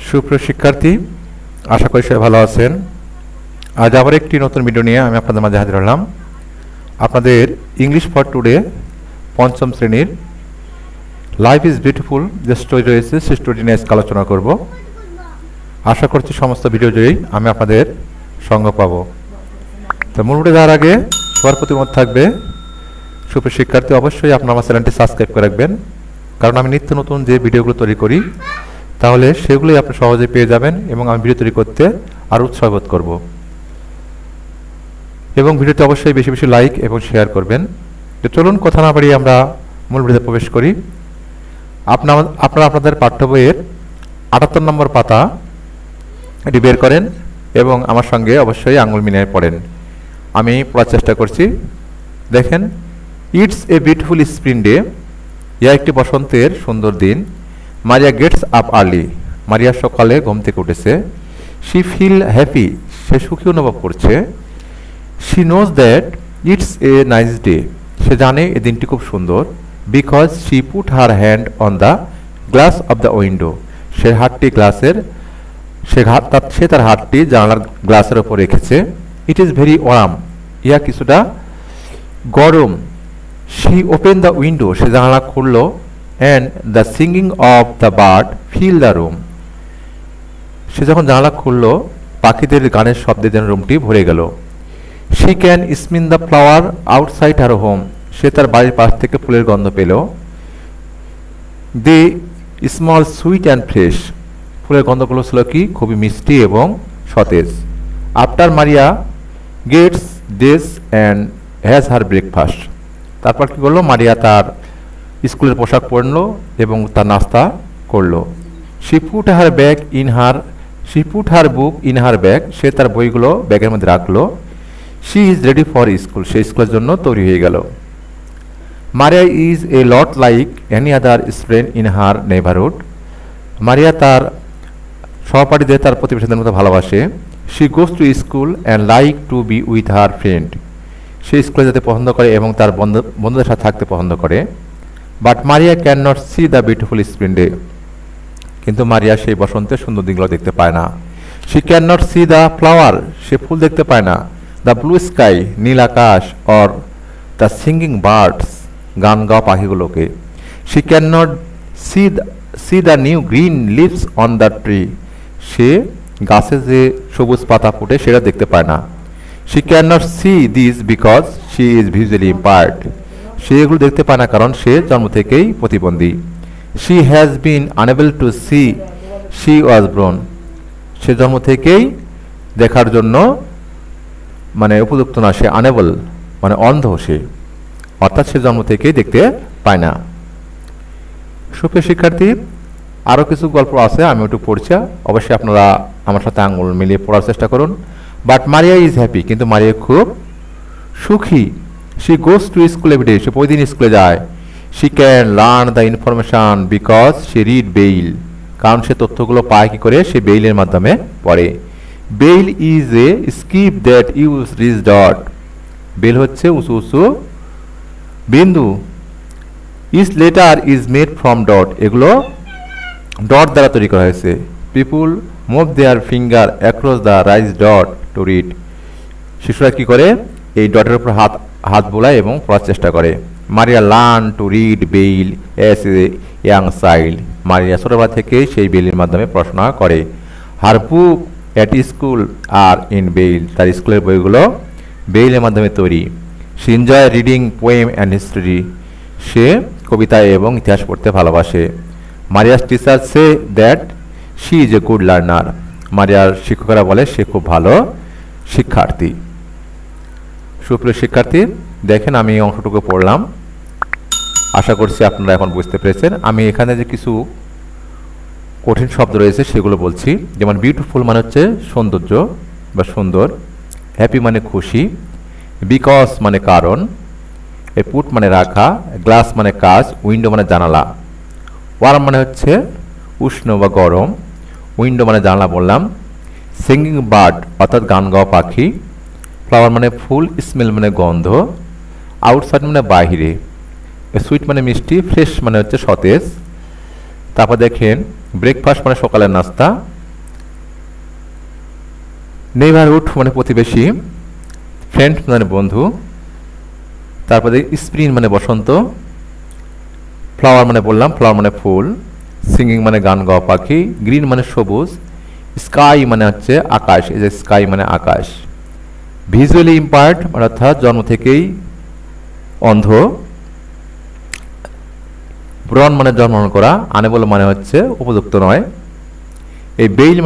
সুপ্রিয় শিক্ষার্থী, আশা করি সবাই ভালো আছেন। আজ আবার একটি নতুন ভিডিও নিয়ে আমি আপনাদের মাঝে হাজির হলাম। আপনাদের ইংলিশ ফর টুডে পঞ্চম শ্রেণীর লাইফ ইজ বিউটিফুল যে স্টোরি রয়েছে সেই স্টোরি নিয়ে আজকে আলোচনা করব। আশা করছি সমস্ত ভিডিও জুড়েই আমি আপনাদের সঙ্গ পাব। তো মূল ভিডিও যাওয়ার আগে সবার প্রতি অনুরোধ থাকবে, সুপ্রিয় শিক্ষার্থী অবশ্যই আপনার আমার চ্যানেলটি সাবস্ক্রাইব করে রাখবেন, কারণ আমি নিত্য নতুন যে ভিডিওগুলো তৈরি করি তাহলে সেগুলোই আপনি সহজে পেয়ে যাবেন এবং আমি ভিডিও তৈরি করতে আরও উৎসাহ বোধ করব। এবং ভিডিওতে অবশ্যই বেশি বেশি লাইক এবং শেয়ার করবেন। তো চলুন কথা না বাড়িয়ে আমরা মূল ভিডিওতে প্রবেশ করি। আপনারা আপনাদের পাঠ্য বইয়ের ৭৮ নম্বর পাতা এটি বের করেন এবং আমার সঙ্গে অবশ্যই আঙুল মিলিয়ে পড়েন। আমি পড়ার চেষ্টা করছি। দেখেন, it's a beautiful spring day. Yeah একটি বসন্তের সুন্দর দিন। Maria gets up early. Maria সকালে ঘুম থেকে উঠেছে। She feel happy. সে সুখী অনুভব করছে। She knows that it's a nice day. সে জানে এই দিনটি খুব সুন্দর। Because she put her hand on the glass of the window. সে তার হাতটি জানালার গ্লাসের ওপর রেখেছে। It is very warm. Yeah কিছুটা গরম। She open the window. সে জানালা খুলল। And the singing of the bird fill the room. সে যখন জানালা খুলল, পাখিদের গানের শব্দে যেন রুমটি ভরে গেল। She can smell the flower outside her home. সে তার বাড়ির পাশ থেকে ফুলের গন্ধ পেল। They smell sweet and fresh. ফুলের গন্ধগুলো ছিল কি খুবই মিষ্টি এবং সতেজ। After Maria gets dress and has her breakfast. তারপর কি করলো? মারিয়া তার স্কুলের পোশাক পরলো এবং তার নাস্তা করলো। She put her book in her bag. সে তার বইগুলো ব্যাগের মধ্যে রাখলো। She is ready for school. সে স্কুলের জন্য তৈরি হয়ে গেল। Maria is a lot like any other student in her neighbourhood. Maria তার সহপাঠীদের তার প্রতিবেশীদের মতো ভালোবাসে। She goes to school and like to be with her friend. সে স্কুলে যেতে পছন্দ করে এবং তার বন্ধুদের সাথে থাকতে পছন্দ করে। But Maria can not see the beautiful spring day. কিন্তু মারিয়া সেই বসন্তের সুন্দর দিনগুলো দেখতে পায় না। She can not see the flower. সে ফুল দেখতে পায় না। দ্য ব্লু স্কাই, নীল আকাশ, অর দ্য সিঙ্গিং বার্ডস, গান গাওয়া পাখিগুলোকে। She can not see the new green leaves on the tree. সে গাছে যে সবুজ পাতা ফুটে সেটা দেখতে পায় না। She can not C this because she is visually impaired. সে এগুলো দেখতে পায় না কারণ সে জন্ম থেকেই প্রতিবন্ধী। She has been unable to see she was born. সে জন্ম থেকেই দেখার জন্য উপযুক্ত না। সে আনএবল অন্ধ। সে অর্থাৎ সে জন্ম থেকেই দেখতে পায় না। সুপ্রিয় শিক্ষার্থী, আরও কিছু গল্প আছে, আমি একটু পড়ছি। অবশ্যই আপনারা আমার সাথে আঙুল মিলিয়ে পড়ার চেষ্টা করুন। But Maria is happy. কিন্তু মারিয়া খুব সুখী। She goes to school every day. সে প্রতিদিন স্কুলে যায়। She can learn the information because she read Braille. কারণ সে তথ্যগুলো পায় কি করে? সে বেইলের মাধ্যমে পড়ে। Braille is a script that use rich dot. Braille হচ্ছে উঁচু উঁচু বিন্দু। Each letter is made from dot. এগুলো ডট দ্বারা তৈরি করা হয়েছে। People move their finger across the raise dot to read. শিশুরা কি করে? এই ডটের উপর হাত বোলায় এবং পড়ার চেষ্টা করে। Maria learn to read Braille as a young child. Maria ছোটবেলা থেকে সেই বেইলের মাধ্যমে পড়াশোনা করে। Her book at school are in Braille. তার স্কুলের বইগুলো বেইলের মাধ্যমে তৈরি। She enjoy reading poem and history. সে কবিতা এবং ইতিহাস পড়তে ভালোবাসে। Maria's teacher say that she is a good learner. মারিয়ার শিক্ষকরা বলে সে খুব ভালো শিক্ষার্থী। সুপ্রিয় শিক্ষার্থী, দেখেন আমি এই অংশটুকু পড়লাম। আশা করছি আপনারা এখন বুঝতে পেরেছেন। আমি এখানে যে কিছু কঠিন শব্দ রয়েছে সেগুলো বলছি। যেমন বিউটিফুল মানে হচ্ছে সৌন্দর্য বা সুন্দর। হ্যাপি মানে খুশি। বিকজ মানে কারণ। এ পুট মানে রাখা। গ্লাস মানে কাঁচ। উইন্ডো মানে জানালা। ওয়ার্ম মানে হচ্ছে উষ্ণ বা গরম। উইন্ডো মানে জানালা বললাম। সিঙ্গিং বার্ড অর্থাৎ গান গাওয়া পাখি। ফ্লাওয়ার মানে ফুল। স্মেল মানে গন্ধ। আউটসাইড মানে বাহিরে। সুইট মানে মিষ্টি। ফ্রেশ মানে হচ্ছে সতেজ। তারপর দেখেন ব্রেকফাস্ট মানে সকালের নাস্তা। নেইবারহুড মানে প্রতিবেশী, ফ্রেন্ড মানে বন্ধু, তারপরে স্প্রিং মানে বসন্ত, ফ্লাওয়ার মানে বললাম, ফ্লাওয়ার মানে ফুল, সিঙ্গিং মানে গান গাওয়া পাখি, গ্রিন মানে সবুজ, স্কাই মানে হচ্ছে আকাশ, এই যে স্কাই মানে আকাশ। ভিজুয়ালি ইম্পায়ার্ড অর্থাৎ জন্ম থেকেই অন্ধ। ব্রন মানে জন্মগ্রহণ করা, আনেবল মানে হচ্ছে উপযুক্ত নয়। এই বেইল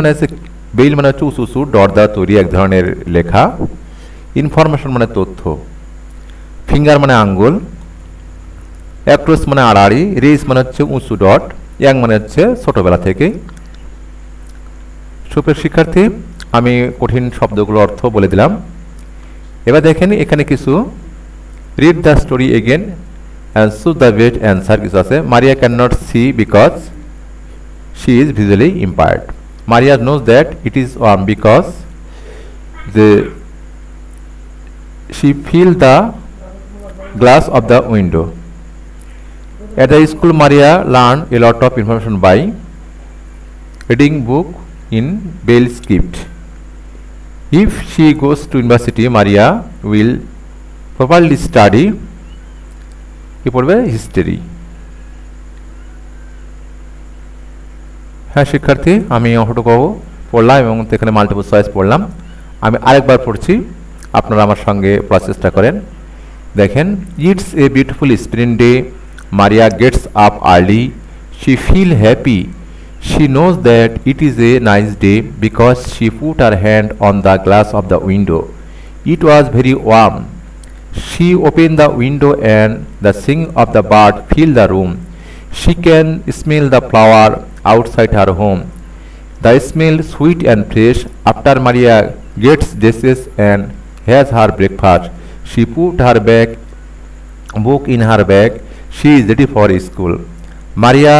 মানে হচ্ছে উঁচু উঁচু ডট দ্বারা তৈরি এক ধরনের লেখা। ইনফরমেশন মানে তথ্য। ফিঙ্গার মানে আঙ্গুল, অ্যাক্রস মানে আড়াআড়ি, রেস মানে হচ্ছে উঁচু ডট, ইয়াং মানে হচ্ছে ছোটবেলা থেকে। সুপ্রিয় শিক্ষার্থী, আমি কঠিন শব্দগুলোর অর্থ বলে দিলাম। এবার দেখেন এখানে কিছু read the story again and choose the best answer কিছু আছে। Maria can not see because she is visually impaired. Maria knows that it is warm because she feel the glass of the window. At the school, Maria learned a lot of information by reading book in Braille script. If she goes to university, Maria will properly study history. হ্যাঁ শিক্ষার্থী, আমি অংশটুকু পড়লাম এবং এখানে multiple choice পড়লাম। আমি আরেকবার পড়ছি, আপনারা আমার সঙ্গে পড়ার চেষ্টা করেন। দেখেন, it's a beautiful spring day, Maria gets up early, she feel happy, she knows that it is a nice day because she put her hand on the glass of the window, it was very warm, she open the window and the sing of the bird fill the room, she can smell the flower outside her home, the smell sweet and fresh. After Maria gets dresses and has her breakfast, she put her book in her bag. She is ready for school. Maria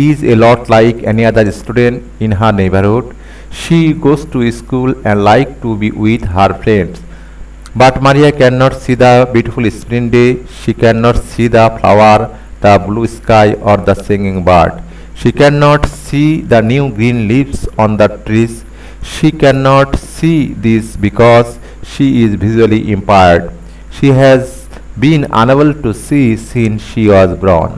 is a lot like any other student in her neighborhood. She goes to school and like to be with her friends. But Maria cannot see the beautiful spring day. She cannot see the flower, the blue sky or the singing bird. She cannot see the new green leaves on the trees. She cannot see this because she is visually impaired. She has been unable to see since she was born.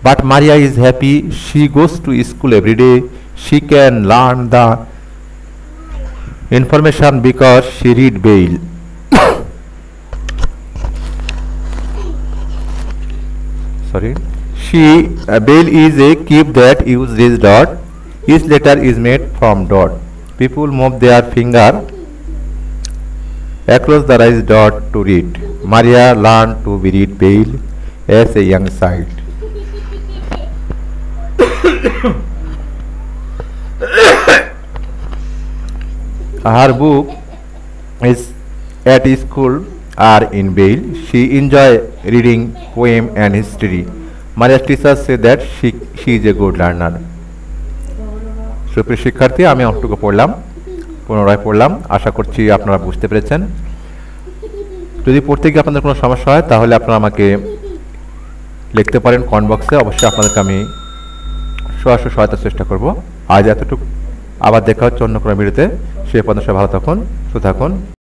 But Maria is happy. She goes to school every day. She can learn the information because she read Braille. Sorry. Braille is a key that uses this dot. Each letter is made from dot. People move their finger across the raised dot to read. Maria learned to read Braille as a young child. Her book is at school are in Braille. She enjoys reading poem and history. Maria's teacher say that she is a good learner. সুপ্রিয় শিক্ষার্থী, আমি অংশটুকু পড়লাম, পুনরায় পড়লাম। আশা করছি আপনারা বুঝতে পেরেছেন। যদি পড়তে গিয়ে আপনাদের কোনো সমস্যা হয় তাহলে আপনারা আমাকে লিখতে পারেন কমেন্ট বক্সে। অবশ্যই আপনাদেরকে আমি সরাসরি সহায়তার চেষ্টা করব। আজ এতটুকু, আবার দেখা হচ্ছে অন্য কোনো ভিডিওতে। সে পর্যন্ত ভালো থাকুন, সুস্থ থাকুন।